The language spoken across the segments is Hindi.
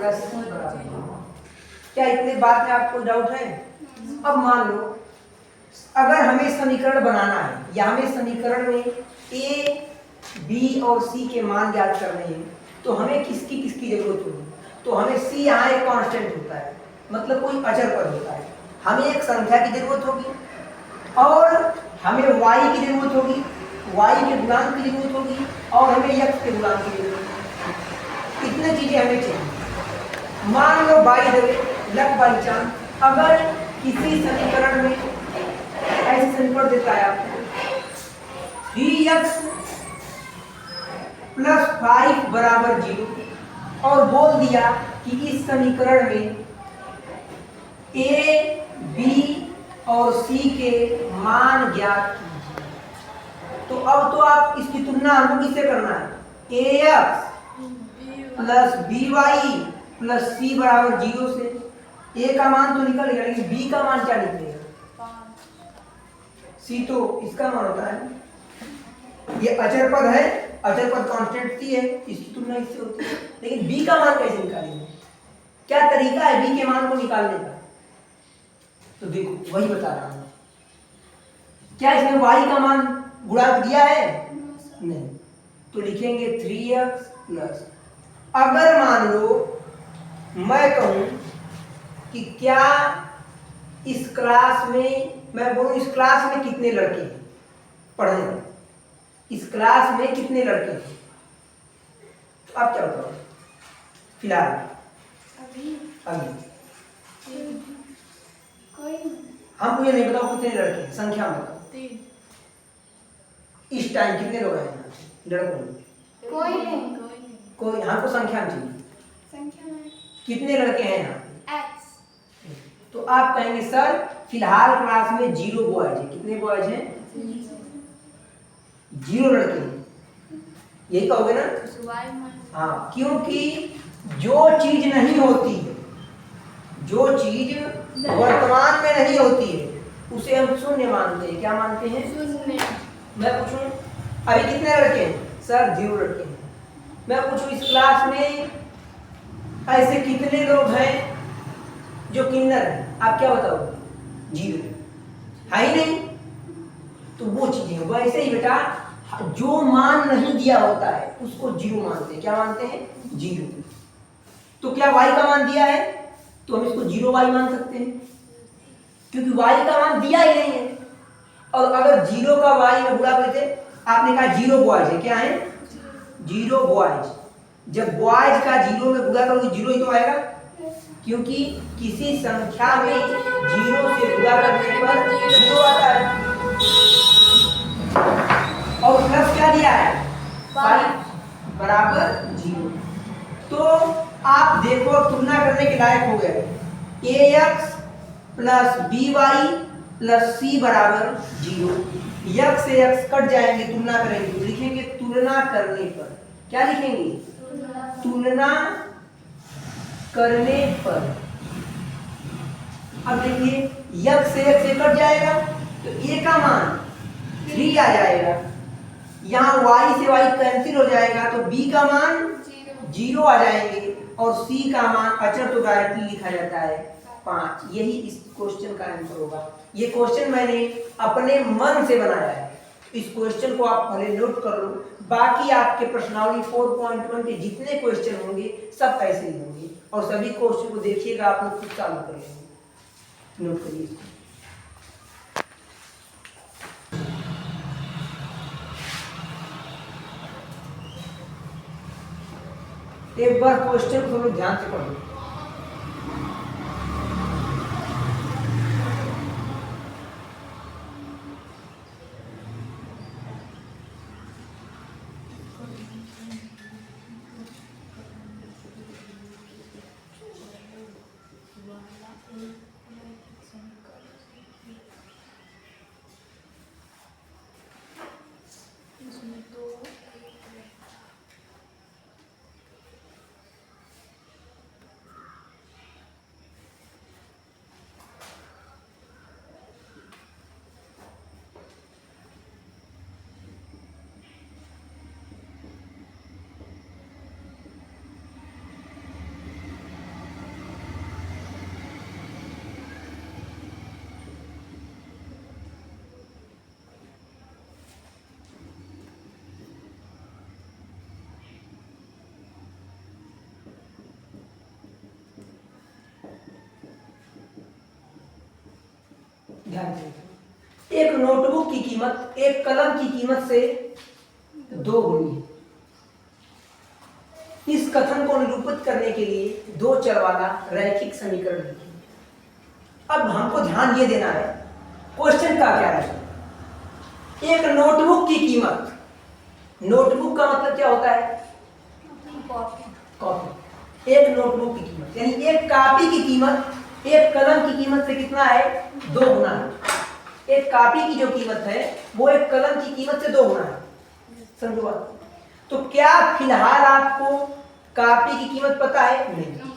प्लस सी बराबर 0। क्या इतने बात में आपको डाउट है? अब मान लो अगर हमें समीकरण बनाना है या हमें समीकरण में ए बी और सी के मान ज्ञात करने हैं तो हमें किसकी जरूरत होगी? तो हमें सी यहाँ एक कांस्टेंट होता है, मतलब कोई अचर पद होता है। हमें एक संख्या की जरूरत होगी और हमें y की जरूरत होगी, y के गुणांक की जरूरत होगी और हमें x के गुणांक की जरूरत होगी। इतनी चीजें हमें चाहिए। मान लो by the way, luck by chance, अगर किसी समीकरण में ऐसे समीकरण देता है आपको 3x प्लस 5 बराबर 0 और बोल दिया कि इस समीकरण में ए बी और सी के मान ज्ञात कीजिए, तो अब तो आप इसकी तुलना हमको किससे करना है? ax प्लस by प्लस सी बराबर 0 से। a का मान तो निकल गया लेकिन b का मान क्या निकलेगा? c तो इसका मान होता है, ये अचर पद है, अचर पद कांस्टेंट सी है, इसकी तुलना इससे होती है। लेकिन b का मान कैसे निकालेंगे? क्या तरीका है b के मान को निकालने का? तो देखो वही बता रहा हूं। क्या इसमें y का मान गुणांक दिया है? नहीं, तो लिखेंगे 3x प्लस, अगर मान लो मैं कहूं कि क्या इस क्लास में, मैं बोलूं इस क्लास में कितने लड़के हैं पढ़ने में, इस क्लास में कितने लड़के हैं, तो आप क्या बताओ फिलहाल? अभी हमको ये नहीं बताओ कितने लड़के हैं, संख्या में बताओ। 3। इस टाइम कितने लोग हैं लड़कों में? कोई नहीं। कोई, हमको संख्या में चाहिए। कितने लड़के हैं यहाँ? X। तो आप कहेंगे सर फिलहाल क्लास में 0 बॉयज हैं। कितने बॉयज हैं? 0 लड़के हैं, यही कहोगे ना? हाँ, क्योंकि जो चीज नहीं होती है, जो चीज वर्तमान में नहीं होती है उसे हम शून्य मानते हैं। क्या मानते हैं? शून्य। मैं पूछूं अभी कितने लड़के हैं? सर 0 लड़के हैं। मैं पूछूं इस क्लास में ऐसे कितने लोग हैं जो किन्नर हैं? आप क्या बताओगे? 0 है ही नहीं। तो वो चीजें वैसे ही बेटा, जो मान नहीं दिया होता है उसको 0 मानते हैं। क्या मानते हैं? 0। तो क्या y का मान दिया है तो हम इसको 0y मान सकते हैं, क्योंकि y का मान दिया ही नहीं है। और अगर 0 का y में गुणा करते, आपने कहा 0 बॉयज है, क्या है? 0 बॉयज। जब बॉयज का 0 में गुणा करोगे 0 ही तो आएगा, क्योंकि किसी संख्या में 0 से गुणा करने पर 0 आता है। और प्लस क्या दिया है? 5 बराबर 0। तो आप देखो तुलना करने के लायक हो गए। ax प्लस by प्लस सी बराबर 0। x से x कट जाएंगे, तुलना करेंगे तो लिखेंगे तुलना करने पर। क्या लिखेंगे? तुलना करने पर। अब देखिए x से x कट जाएगा तो a का मान 3 आ जाएगा, यहाँ y से y कैंसिल हो जाएगा तो b का मान 0 आ जाएंगे और c का मान अचर तो डायरेक्टली लिखा जाता है 5। यही इस क्वेश्चन का आंसर होगा। ये क्वेश्चन मैंने अपने मन से बनाया है, इस क्वेश्चन को आप पहले नोट कर लो। बाकी आपके प्रश्नावली 4.1 के जितने क्वेश्चन होंगे सब ऐसे ही होंगे और सभी क्वेश्चन को देखिएगा, आप लोग खुद चालू करेंगे। नोट करिए इसको। एक बार क्वेश्चन को ध्यान से पढ़ो। ध्यान दें, एक नोटबुक की कीमत एक कलम की कीमत से 2 गुनी है। इस कथन को निरूपित करने के लिए 2 चर वाला रैखिक समीकरण लिखिए। अब हमको ध्यान ये देना है क्वेश्चन का क्या है। एक नोटबुक की कीमत, नोटबुक का मतलब क्या होता है? कॉपी। एक नोटबुक की कीमत यानी एक कॉपी की कीमत एक कलम की कीमत से कितना है? 2 गुना है। एक कॉपी की जो कीमत है वो एक कलम की कीमत से 2 गुना है। समझो बात? तो क्या फिलहाल आपको कॉपी की कीमत पता है? नहीं।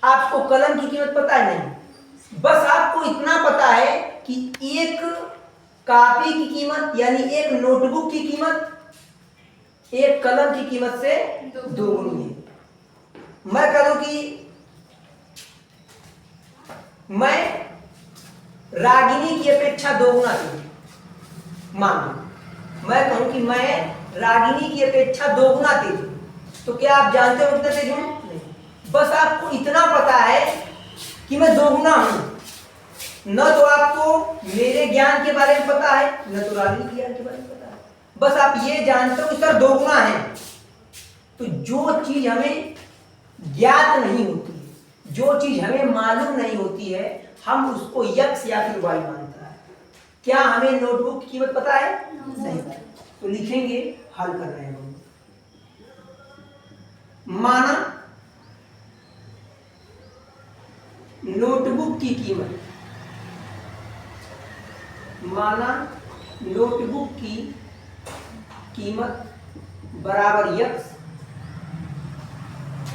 आपको कलम की कीमत पता है? नहीं। बस आपको इतना पता है कि एक कॉपी की कीमत यानी एक नोटबुक की कीमत एक कलम की कीमत से 2 गुनी है। मैं कह दूं कि मैं रागिनी की अपेक्षा 2 गुना तेज, मान लो मैं कहूं कि मैं रागिनी की अपेक्षा 2 गुना तेज हूं, तो क्या आप जानते हो कितना तेज हूं? नहीं। बस आपको इतना पता है कि मैं 2 गुना हूं। न तो आपको मेरे ज्ञान के बारे में पता है न तो रागिनी के ज्ञान के बारे में पता है। बस आप ये जानते हो कि सर 2 गुना है। तो जो चीज हमें ज्ञात नहीं होती है, जो चीज हमें मालूम नहीं होती है, हम उसको यक्स या फिर वाई मानता है। क्या हमें नोटबुक की कीमत पता है? नहीं। तो लिखेंगे, हल कर रहे हैं हम। माना नोटबुक की कीमत, माना नोटबुक की कीमत बराबर यक्स।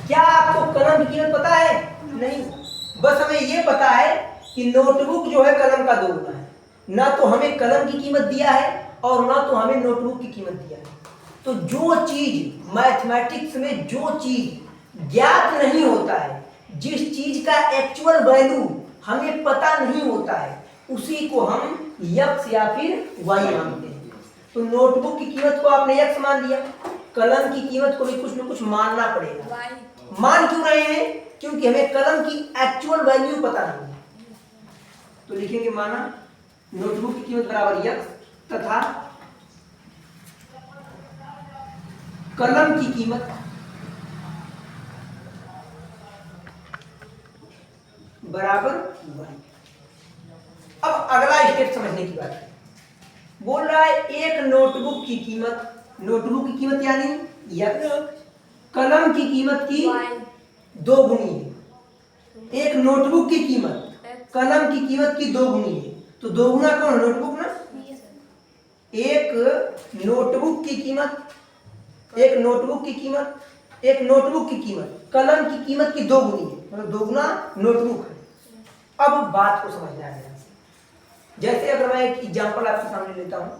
क्या आपको कलम की कीमत पता है? नहीं। बस हमें यह पता है कि नोटबुक जो है कलम का 2 गुना है। ना तो हमें कलम की कीमत दिया है और ना तो हमें नोटबुक की कीमत दिया है। तो जो चीज मैथमेटिक्स में जो चीज ज्ञात नहीं होता है, जिस चीज का एक्चुअल वैल्यू हमें पता नहीं होता है, उसी को हम यक्स या फिर वाई मानते हैं। तो नोटबुक की कीमत को आपने यक्स मान लिया, कलम की कीमत को भी कुछ न कुछ मानना पड़ेगा। मान क्यों रहे हैं? क्योंकि हमें कलम की एक्चुअल वैल्यू पता नहीं है। तो लिखेंगे माना नोटबुक की कीमत बराबर यक्स तथा कलम की कीमत बराबर वाई। अब अगला स्टेप समझने की बात है। बोल रहा है एक नोटबुक की कीमत, नोटबुक की कीमत यानी यक्स, कलम की कीमत की 2 गुनी है। एक नोटबुक की कीमत कलम की कीमत की 2 गुनी है। तो 2 गुना कौन? नोटबुक ना। एक नोटबुक की कीमत, एक नोटबुक की कीमत, एक नोटबुक की कीमत कलम की कीमत की 2 गुनी है, मतलब 2 गुना नोटबुक है। अब बात को समझना है। जैसे अगर मैं एक एग्जांपल आपके सामने लेता हूं,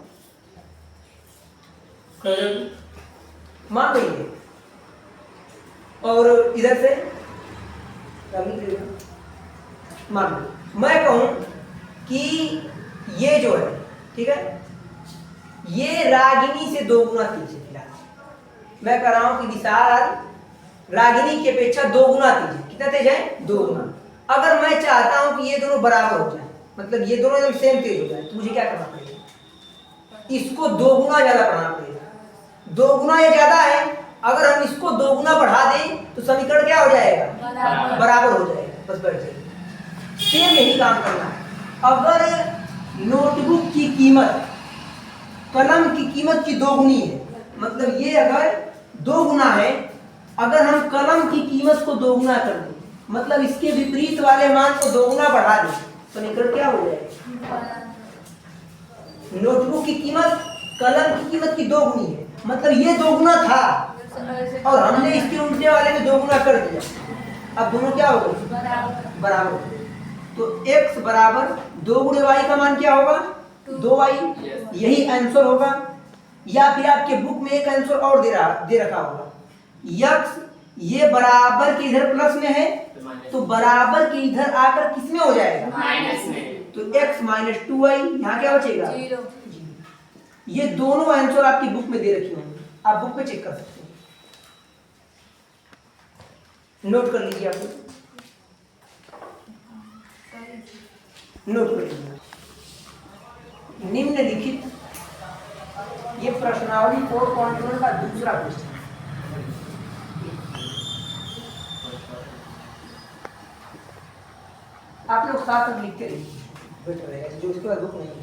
मान लीजिए और इधर से मान लो मैं कहूं कि ये जो है, ठीक है, ये रागिनी से 2 गुना तेज है। फिलहाल मैं कह रहा हूं कि विशाल रागिनी की अपेक्षा 2 गुना तेज है। कितना तेज है? 2 गुना। अगर मैं चाहता हूं कि ये दोनों बराबर हो जाए, मतलब ये दोनों एकदम सेम तेज हो जाए, तो मुझे क्या करना पड़ेगा? इसको 2 गुना ज्यादा बढ़ाना पड़ेगा। 2 गुना ये ज्यादा है, अगर हम इसको 2 गुना बढ़ा दें तो समीकरण क्या हो जाएगा? बराबर हो जाएगा। बस बैठ जाइए, सेम यही काम करना है। अगर नोटबुक की कीमत कलम की कीमत की 2 गुनी है, मतलब ये अगर 2 गुना है, अगर हम कलम की कीमत को 2 गुना कर दें, मतलब इसके विपरीत वाले मान को 2 गुना बढ़ा दें, समीकरण क्या हो जाएगा? नोटबुक की कीमत कलम की कीमत की 2 गुनी है, मतलब ये 2 गुना था और हमने इसके उल्टे वाले में 2 गुना कर दिया। अब दोनों क्या हो गए? बराबर हो गए। तो x बराबर 2 गुणे y का मान क्या होगा? 2y। यही आंसर होगा। या फिर आपके बुक में एक आंसर और दे रखा होगा, x ये बराबर के इधर प्लस में है, तो बराबर के इधर आकर किसमें हो जाएगा? माइनस में। तो x माइनस 2y, यहाँ क्या बचेगा? 0। ये दोनों आंसर आपकी बुक में दे रखी होंगी, आप बुक में चेक कर सकते हैं। नोट कर लीजिए, आप नोट कर लीजिए। निम्नलिखित, ये प्रश्नावली 4.1 का दूसरा क्वेश्चन। आप लोग साथ में लिखते रहिए, बेटर रहेगा, जो इसके बाद रुक नहीं है।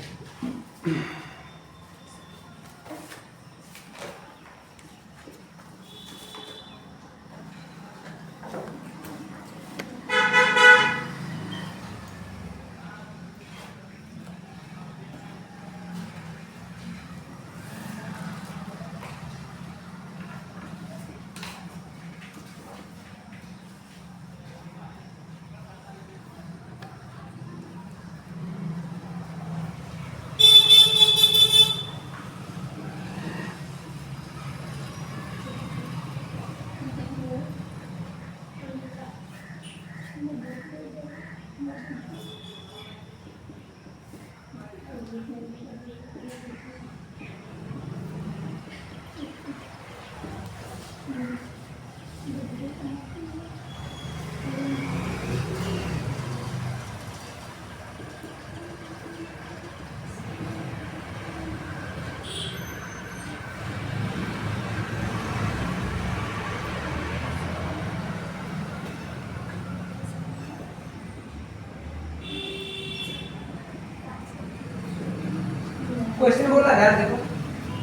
क्वेश्चन बोला ध्यान देखो,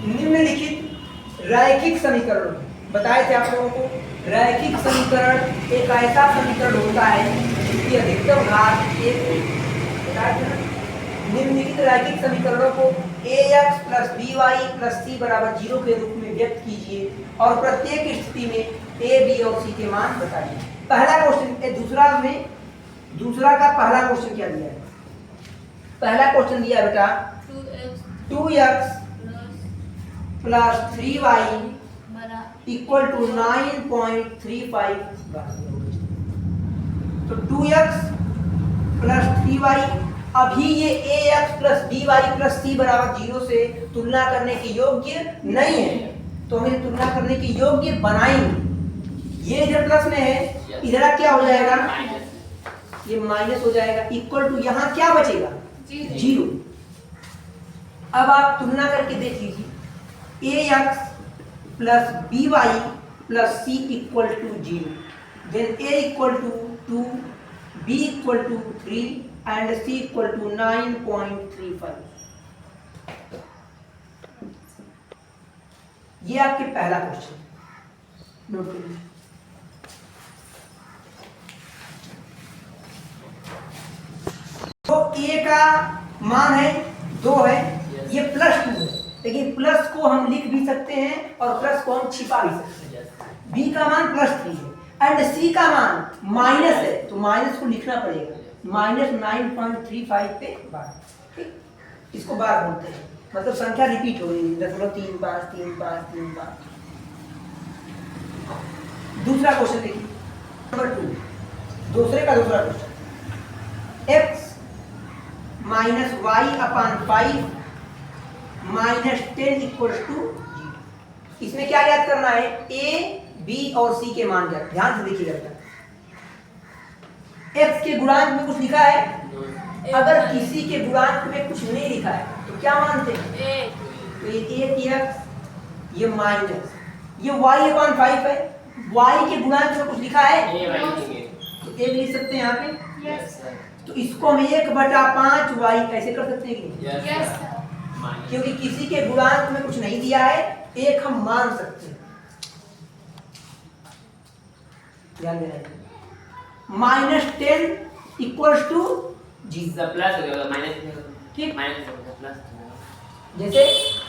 निम्नलिखित रैखिक समीकरण बताए थे आप लोगों को। रैखिक समीकरण एक ऐसा समीकरण होता है जिसकी अधिकतम घात एक बताए थे ना। निम्नलिखित रैखिक समीकरणों को ax + by + c = 0 के रूप में व्यक्त कीजिए और प्रत्येक स्थिति में a, b और c के मान बताइए। पहला क्वेश्चन दूसरा का पहला क्वेश्चन क्या दिया है? पहला क्वेश्चन दिया है बेटा 2x + 3y = 9.35। तो 2x + 3y, अभी ये ax + by + c = 0 से तुलना करने के योग्य नहीं है, तो हम इन्हें तुलना करने के योग्य बनाएंगे। ये इधर प्लस में है, इधर क्या हो जाएगा? ये माइनस हो जाएगा, इक्वल टू यहाँ क्या बचेगा? 0। अब आप तुलना करके देख लीजिए, ax + by + c = 0, then a = 2, b = 3 and c = 9.35। ये आपके पहला क्वेश्चन नोट करिए। तो a का मान है 2 है, ये +2 है, लेकिन प्लस को हम लिख भी सकते हैं और प्लस को हम छिपा भी सकते हैं। b का मान +3 है एंड c का मान माइनस है, तो माइनस को लिखना पड़ेगा, -9.35 पे बार। ठीक, इसको बार बोलते हैं, मतलब संख्या रिपीट हो रही है, 3 5 3 5 3 5। दूसरा क्वेश्चन देखिए, नंबर 2, दूसरे का दूसरा क्वेश्चन, x - y/5 - 10 = 0। इसमें क्या याद करना है? a, b और c के मान याद, ध्यान से देखिएगा। x के गुणांक में कुछ लिखा है? अगर किसी के गुणांक में कुछ नहीं लिखा है तो क्या मानते हैं? तो ये x, ये माइनस, ये y/5 है, y के गुणांक में कुछ लिखा है तो एक लिख सकते हैं यहाँ पे। Yes sir. तो इसको हम 1/5 y कैसे कर सकते हैं कि यस सर। क्योंकि किसी के गुणांक में कुछ नहीं दिया है, एक हम मान सकते हैं। ध्यान देना है, -10 = 0। प्लस हो गया, माइनस ठीक, माइनस हो गया, प्लस हो गया। जैसे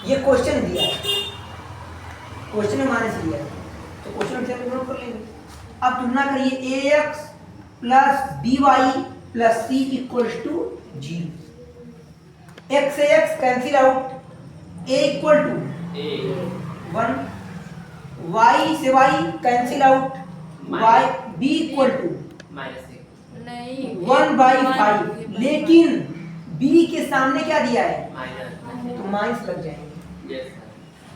ये क्वेश्चन दिया है, क्वेश्चन में माइनस दिया है, तो क्वेश्चन से नोट कर लेंगे। अब तुलना करिए, ax + by + c = 0। x से x cancel out, a = 1, y से y cancel out, y b = नहीं 1/5, लेकिन b के सामने क्या दिया है? माइनस, तो माइनस लग जाएंगे, यस सर।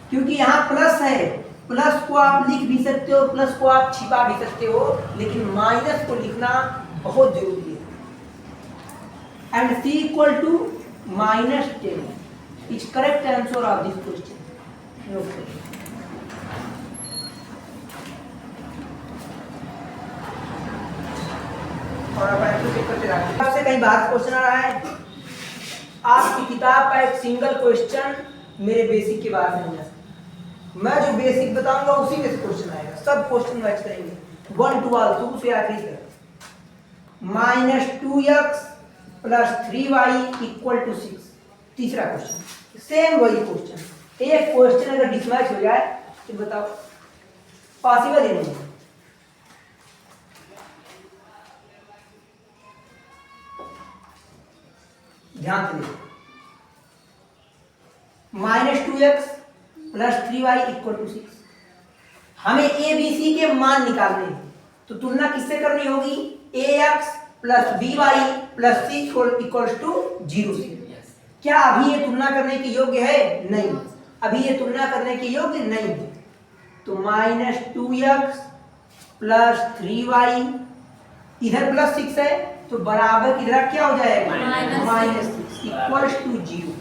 क्योंकि यहाँ प्लस है, प्लस को आप लिख भी सकते हो, प्लस को आप छिपा भी सकते हो, लेकिन माइनस को लिखना बहुत जरूरी है। And c = -10, is correct answer of this question. Note करिए। और आप आंसर चेक करते रहिए। आपसे कहीं बाहर क्वेश्चन आ रहा है, आपकी किताब का एक सिंगल क्वेश्चन मेरे बेसिक के बाहर नहीं आ सकता। मैं जो बेसिक बताऊंगा उसी में से क्वेश्चन आएगा, सब क्वेश्चन मैच करेंगे 1 to all, शुरू से आखिरी तक। -2x + 3y = 6, तीसरा क्वेश्चन सेम वही क्वेश्चन। एक क्वेश्चन अगर डिसमैच हो जाए तो बताओ पॉसिबल ही नहीं है। ध्यान से देखो, -2x + 3y = 6। हमें ए बी सी के मान निकालने हैं, तो तुलना किससे करनी होगी? ax + by + c = 0 से। क्या अभी ये तुलना करने के योग्य है? नहीं, अभी ये तुलना करने के योग्य नहीं है। तो -2x + 3y इधर +6 है, तो बराबर इधर क्या हो जाएगा? -6 = 0।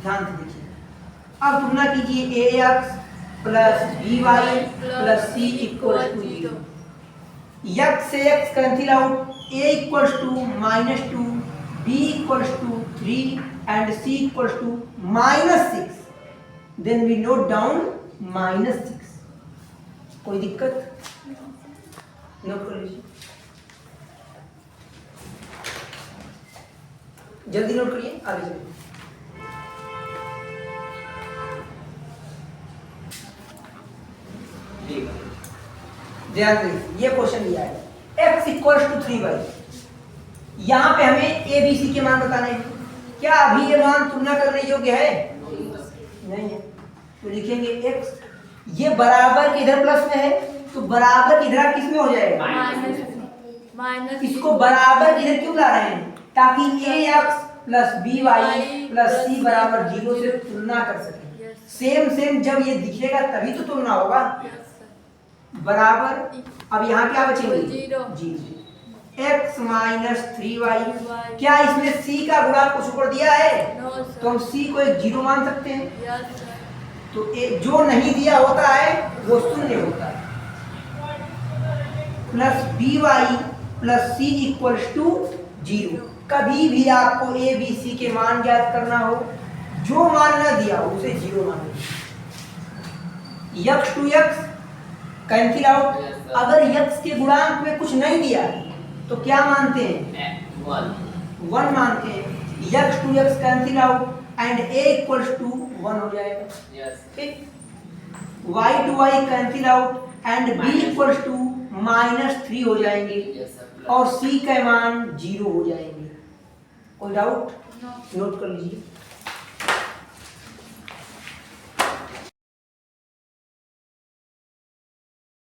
ध्यान से देखिए, अब तुलना कीजिए ax + by + c = 0। x से x cancel out, a = -2, b = 3 and c = -6। then we note down -6। कोई दिक्कत? नोट कर लीजिए, जल्दी नोट करिए, आगे चलिए। ध्यान दीजिए, ये क्वेश्चन दिया है x = 3y। यहाँ पे हमें ए बी सी के मान बताने हैं। क्या अभी ये मान तुलना करने योग्य है? नहीं है, तो लिखेंगे x, ये बराबर के इधर प्लस में है, तो बराबर इधर किस में हो जाएगा? माइनस। इसको बराबर इधर क्यों ला रहे हैं? ताकि ax + by + c = 0 से तुलना कर सके। सेम जब ये दिखेगा तभी तो तुलना होगा। बराबर, अब यहाँ क्या बचेंगे? 0। x - 3y, क्या इसमें c का गुणांक कुछ ऊपर दिया है? तो हम c को एक 0 मान सकते हैं। तो जो नहीं दिया होता है वो शून्य होता है। +by + c = 0। कभी भी आपको a b c के मान ज्ञात करना हो, जो मान न दिया हो उसे 0 मानें। x to x cancel out, अगर x के गुणांक में कुछ नहीं दिया तो क्या मानते हैं? 1 मानते हैं। x to x cancel out and a = 1 हो जाएगा। ठीक, y to y cancel out and b = -3 हो जाएंगे, और c का मान 0 हो जाएंगे। कोई डाउट? नोट कर लीजिए।